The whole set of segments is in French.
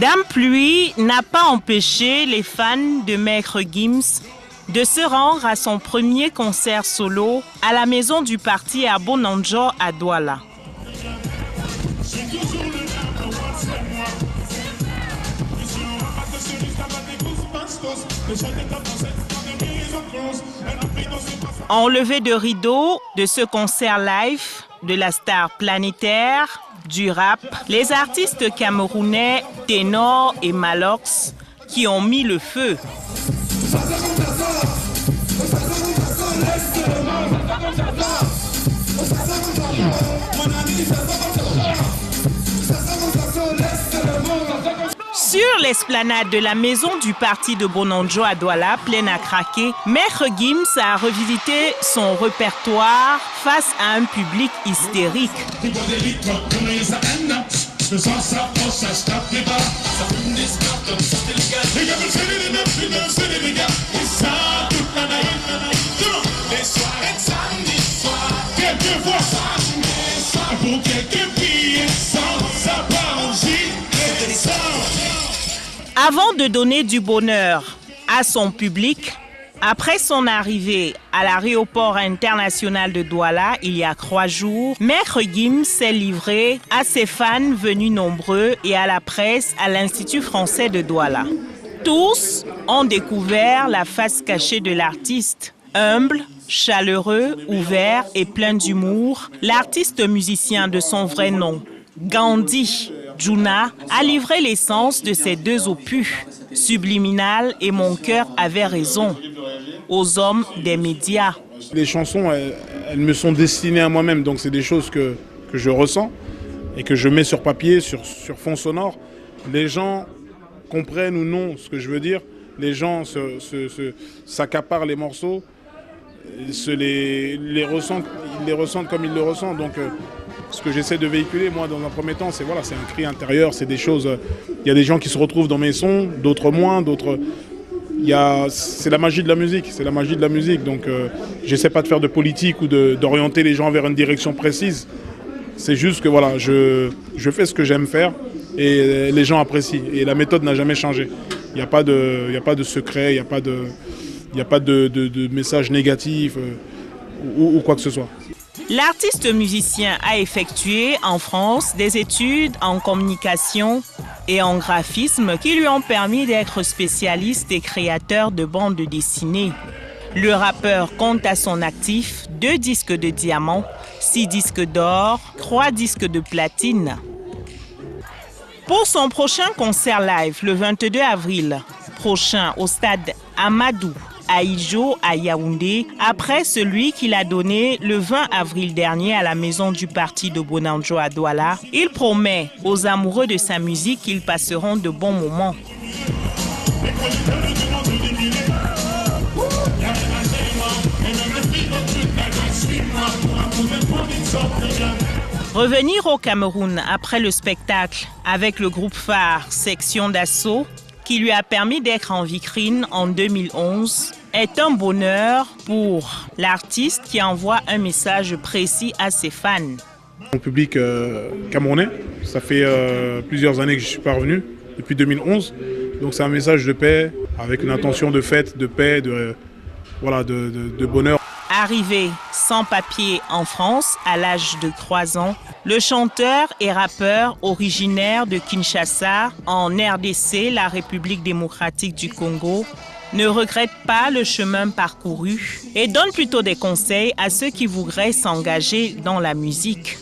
Dame Pluie n'a pas empêché les fans de Maître Gims de se rendre à son premier concert solo à la maison du parti à Bonanjo à Douala. En levée de rideau de ce concert live de la star planétaire du rap, les artistes camerounais Ténor et Malox qui ont mis le feu. Sur l'esplanade de la maison du parti de Bonanjo à Douala, pleine à craquer, Maître Gims a revisité son répertoire face à un public hystérique. Avant de donner du bonheur à son public, après son arrivée à l'aéroport international de Douala il y a 3 jours, Maître Gims s'est livré à ses fans venus nombreux et à la presse à l'Institut français de Douala. Tous ont découvert la face cachée de l'artiste. Humble, chaleureux, ouvert et plein d'humour, l'artiste musicien de son vrai nom, Gandhi Juna, a livré l'essence de ces 2 opus, Subliminal et Mon cœur avait raison, aux hommes des médias. Les chansons, elles me sont destinées à moi-même, donc c'est des choses que je ressens et que je mets sur papier, sur fond sonore. Les gens comprennent ou non ce que je veux dire, les gens s'accaparent les morceaux, ils les ressentent comme ils le ressentent. Donc, ce que j'essaie de véhiculer, moi, dans un premier temps, c'est un cri intérieur, c'est des choses... Il y a des gens qui se retrouvent dans mes sons, d'autres moins, d'autres... C'est la magie de la musique, donc j'essaie pas de faire de politique ou d'orienter les gens vers une direction précise. C'est juste que je fais ce que j'aime faire et les gens apprécient. Et la méthode n'a jamais changé. Il n'y a pas de secret, il n'y a pas de message négatif ou quoi que ce soit. L'artiste musicien a effectué en France des études en communication et en graphisme qui lui ont permis d'être spécialiste et créateur de bandes dessinées. Le rappeur compte à son actif 2 disques de diamant, 6 disques d'or, 3 disques de platine. Pour son prochain concert live le 22 avril prochain au stade Amadou à Ijo, à Yaoundé, après celui qu'il a donné le 20 avril dernier à la maison du parti de Bonanjo à Douala, il promet aux amoureux de sa musique qu'ils passeront de bons moments. Revenir au Cameroun après le spectacle avec le groupe phare Section d'Assaut, qui lui a permis d'être en vitrine en 2011, est un bonheur pour l'artiste qui envoie un message précis à ses fans. Mon public camerounais, ça fait plusieurs années que je ne suis pas revenu, depuis 2011. Donc c'est un message de paix, avec une intention de fête, de paix, de bonheur. Arrivé sans papier en France à l'âge de 3 ans, le chanteur et rappeur originaire de Kinshasa, en RDC, la République démocratique du Congo, ne regrette pas le chemin parcouru et donne plutôt des conseils à ceux qui voudraient s'engager dans la musique.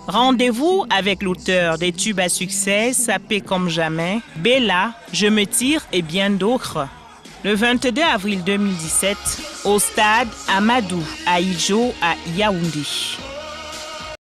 Rendez-vous avec l'auteur des tubes à succès, Sapé comme jamais, Bella, Je me tire et bien d'autres. Le 22 avril 2017, au stade Amadou à Ijo à Yaoundé.